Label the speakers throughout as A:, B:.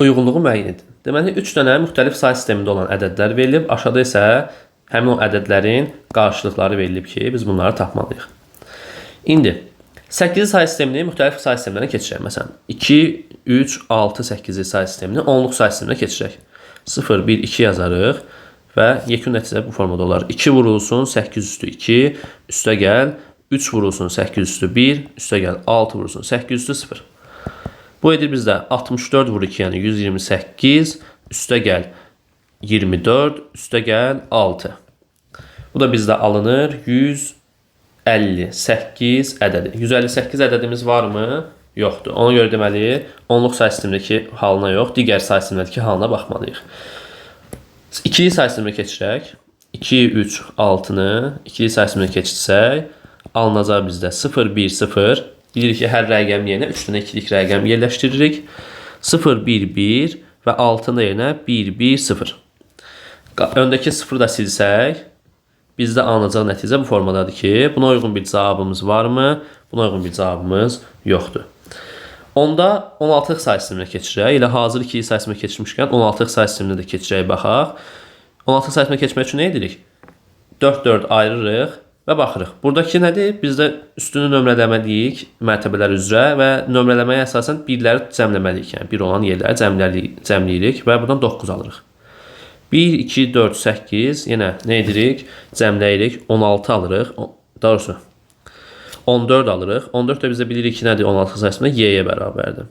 A: uyğunluğu müəyyən edin. Deməli, 3 dənə müxtəlif say sistemində olan ədədlər verilib. Aşağıda isə həmin o ədədlərin qarşılıqları verilib ki, biz bunları tapmalıyıq. İndi 8 say sistemini müxtəlif say sistemlərinə keçirək. Məsələn, 2, 3, 6, 8 say sistemini onluq say sisteminə keçirək. 0, 1, 2 yazarıq və yekun nəticə bu formada olar. 2 vurulsun 8 üstü 2, üstə gəl 3 vurulsun 8 üstü 1, üstə gəl 6 vurulsun 8 üstü 0. Bu edir bizdə 64 vur 2, yəni 128, üstə gəl 24, üstə gəl 6. Bu da bizdə alınır 158 ədədi. 158 ədədimiz varmı? Yoxdur. Ona görə deməli, onluq say sistemindəki halına yox, digər say sistemindəki halına baxmalıyıq. İkili say sisteminə keçirək. 2, 3, 6-nı ikili say sisteminə keçirsək, alınacaq bizdə 0, 1, 0. Bilirik ki, hər rəqəm yerinə 3 dənə ikilik rəqəm yerləşdiririk. 0, 1, 1 və 6-nın yerinə 1, 1, 0. Öndəki 0-ı da silsək, bizdə alınacaq nəticə bu formadadır ki, buna uyğun bir cavabımız varmı? Buna uyğun bir cavabımız yoxdur. Onda 16-lıq say sisteminə keçirək. Elə hazır ikili say sisteminə keçirmişkən 16-lıq say sisteminə də keçirək, baxaq. 16-lıq say sisteminə keçmək üçün nə edirik? 4 ayırırıq və baxırıq. Buradakı nədir? Bizdə üstünü nömrələməliyik mərtəbələr üzrə və nömrələməyə əsasən birləri cəmləməliyik. Yəni 1 olan yerləri cəmləyirik və buradan 9 alırıq. 1, 2, 4, 8, yenə nə edirik? Cəmləyirik, 16 alırıq. Daha doğrusu 14 alırıq. 14 də bizdə bilirik ki, nədir 16 sayısında y-yə bərabərdir.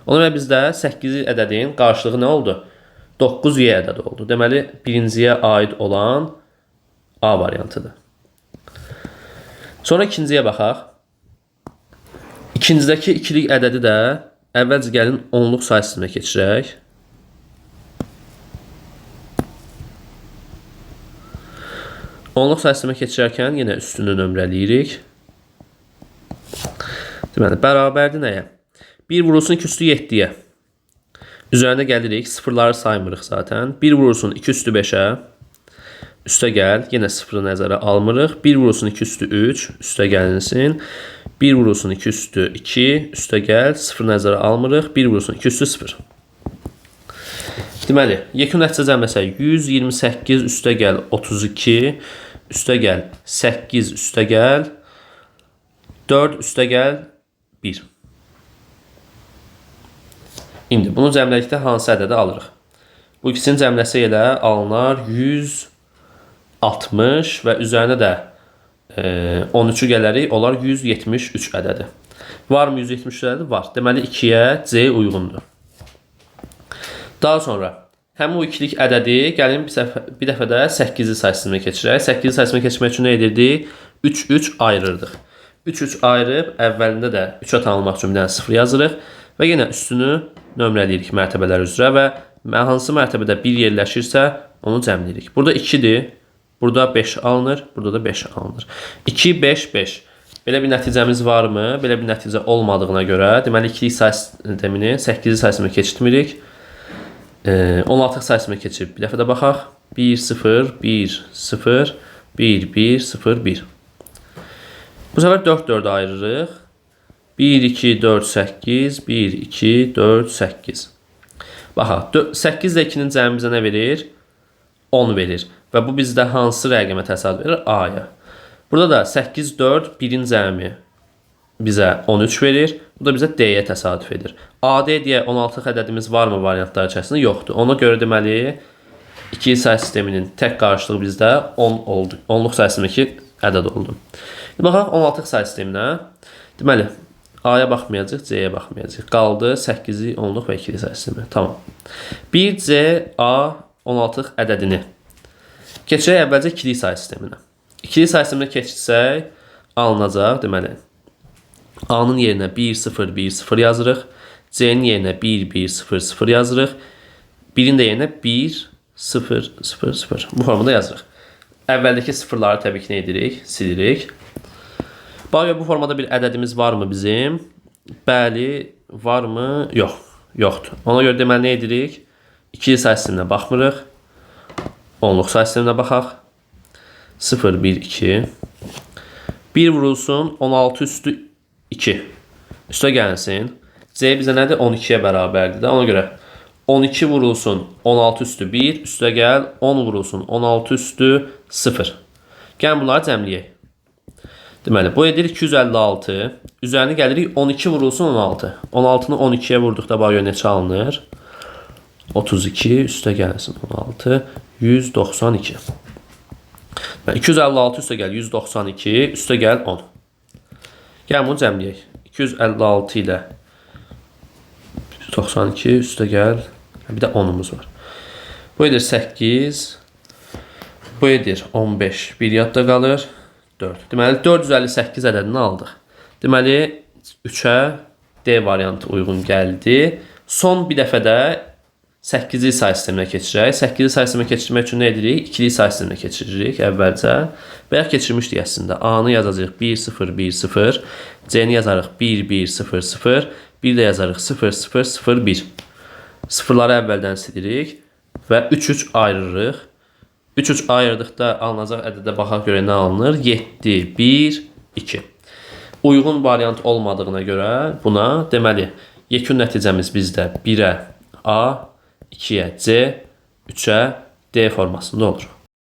A: Ona görə bizdə 8 ədədin qarşılığı nə oldu? 9y ədədi oldu. Deməli, birinciyə aid olan A variantıdır. Sonra ikinciyə baxaq. İkincidəki ikilik ədədi də əvvəlcə gəlin onluq say sisteminə keçirək. Onluq say sisteminə keçirərkən yenə üstünü nömrələyirik. Deməli, bərabərdir nəyə? 1 vurulsun 2 üstü 7-yə. Üzərində gəlirik, sıfırları saymırıq zaten. 1 vurulsun 2 üstü 5-ə. Üstə gəl, yenə sıfırı nəzərə almırıq. 1 vurulsun 2 üstü 3, üstə gəlinsin. 1 vurulsun 2 üstü 2, üstə gəl, sıfır nəzərə almırıq. 1 vurulsun 2 üstü 0. Deməli, yekun nəticə cəmləsək 128 üstə gəl 32, üstə gəl 8 üstə gəl 4 üstə gəl 1. İndi bunu cəmlədikdə hansı ədədi alırıq? Bu ikisini cəmləsə elə alınar 160 və üzərinə də 13-ü gələrik, olar 173 ədədi. Varmı 173 ədədi? Var. Deməli 2-yə C uyğundur. Daha sonra həmin o ikilik ədədi gəlin bir dəfə də 8-ci say sisteminə keçirək. 8-ci say sisteminə keçmək üçün nə edirdik? 3 ayırırdıq. 3 ayırıb əvvəlində də 3-ə tanınmaq üçün bir dənə 0 yazırıq və yenə üstünü nömrələyirik mərtəbələr üzrə və hansı mərtəbədə 1 yerləşirsə onu cəmləyirik. Burada 2-dir, burada 5 alınır, burada da 5 alınır. 2, 5, 5. Belə bir nəticəmiz varmı? Belə bir nəticə olmadığına görə deməli ikilik say sistemini 8-ci say sisteminə keçirtmirik. 16-lıq say sisteminə keçib bir dəfə də baxaq. 1, 0, 1, 0, 1, 1, 0, 1. Bu səfər 4 ayırırıq. 1, 2, 4, 8, 1, 2, 4, 8. Baxaq, 8 ilə 2-nin cəmi bizə nə verir? 10 verir. Və bu bizdə hansı rəqəmə təsadüf verir? A-ya. Burada da 8, 4, 1-in cəmi bizə 13 verir. Bu da bizə D-yə təsadüf edir. AD deyə 16 ədədimiz varmı variantlar içərisində? Yoxdur. Ona görə deməli, ikili say sisteminin tək qarşılığı bizdə 10 oldu. Onluq say sistemindəki ədəd oldu. Baxaq 16 say sisteminə. Deməli, A-ya baxmayacaq, C-yə baxmayacaq. Qaldı 8-ci, 10-luq və 2-li say sistemi. Tamam. 1C, A, 16 ədədini. Keçirək əvvəlcə ikili say sisteminə. İkili say sisteminə keçirsək, alınacaq, deməli, A-nın yerinə 1, 0, 1, 0 yazırıq. C-nin yerinə 1, 1, 0, 0 yazırıq. 1-in də yerinə 1, 0, 0, 0. Bu formada yazırıq. Əvvəldəki sıfırları təbii ki, nə edirik? Silirik. Bax, bu formada bir ədədimiz varmı bizim? Bəli, varmı? Yox, yoxdur. Ona görə deməli nə edirik? İkili say sisteminə baxmırıq. Onluq say sisteminə baxaq. 0, 1, 2. 1 vurulsun 16 üstü 2. Üstə gəlsin. C bizə nədir? 12-yə bərabərdir də. Ona görə 12 vurulsun 16 üstü 1, üstə gəl 10 vurulsun 16 üstü 0. Gəlin bunları cəmləyək. Deməli, bu edir 256. Üzərini gəlirik 12 vurulsun 16. 16-nı 12-yə vurduqda bax gör neçə alınır? 32 üstə gəlsin 16, 192. 256 üstə gəl 192, üstə gəl 10. Gəlin bunu cəmləyək. 256 ilə 192 üstə gəl. Bir də 10'umuz var. Bu edir 8. Bu edir 15. Bir yadda qalır. 4. Deməli 458 ədədini aldıq. Deməli 3-ə D variantı uyğun gəldi. Son bir dəfə də 8-li say sisteminə keçirək. 8-li say sisteminə keçirmək üçün nə edirik? 2-li say sisteminə keçiririk əvvəlcə. Bayaq keçirmişdik əslində. A-nı yazacağıq 1 0 1 0. C-ni yazarıq 1 1 0 0. Bir də yazarıq 0 0 0 1. Sıfırları əvvəldən silirik və 3 ayırırıq. 3 ayırdıqda alınacaq ədədə baxaq görə nə alınır? 7 1 2. Uyğun variant olmadığına görə buna deməli yekun nəticəmiz bizdə 1-ə A, 2-yə C, 3-ə D formasında olur.